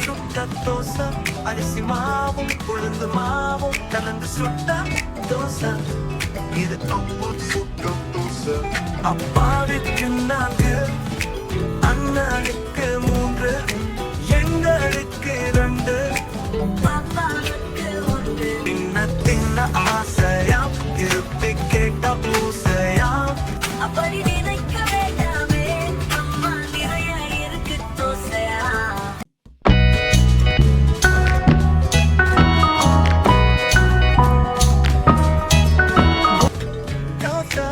சுட்ட தோசை அரிசி மாவும் உளுந்து மாவும் கலந்து சுட்ட தோசை இது அம்மா சுட்ட தோசை அப்பாவிற்கு 4 அண்ணனுக்கு 3 எங்களுக்கு 2 பாப்பாவுக்கு 1 தின்ன தின்ன ஆசையா திருப்பி கேட்ட பூசையா அப்படி நினைக்க வேண்டாமே அம்மா நிறைய இருக்கு தோசையா தோசை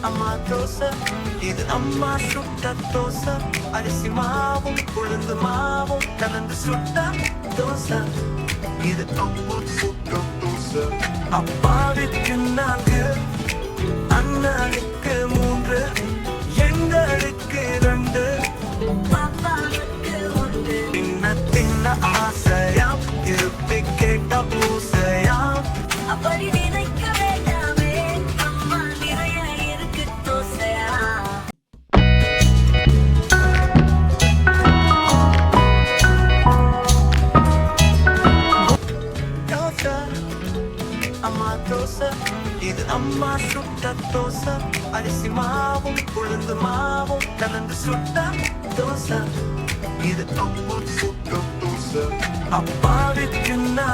அம்மா தோசை இது அம்மா சுட்ட தோசை அரிசி மாவும் உளுந்து மாவும் கலந்து சுட்ட தோசை இது அம்மா சுட்ட தோசை அப்பாவிற்கு 4 அண்ணனுக்கு 3 எங்களுக்கு 2 பாப்பாவுக்கு 1 தின்ன தின்ன ஆசையா திருப்பி கேட்ட பூசையா அப்படி நினைக்க வேண்டாமே அம்மா நிறைய இருக்கு தோசையா தோசை அம்மா தோசை இது அம்மா சுட்ட தோசை அரிசி மாவும் உளுந்து மாவும் கலந்து சுட்ட தோசை இது அம்மா சுட்ட தோசை அப்பாவிற்கு 4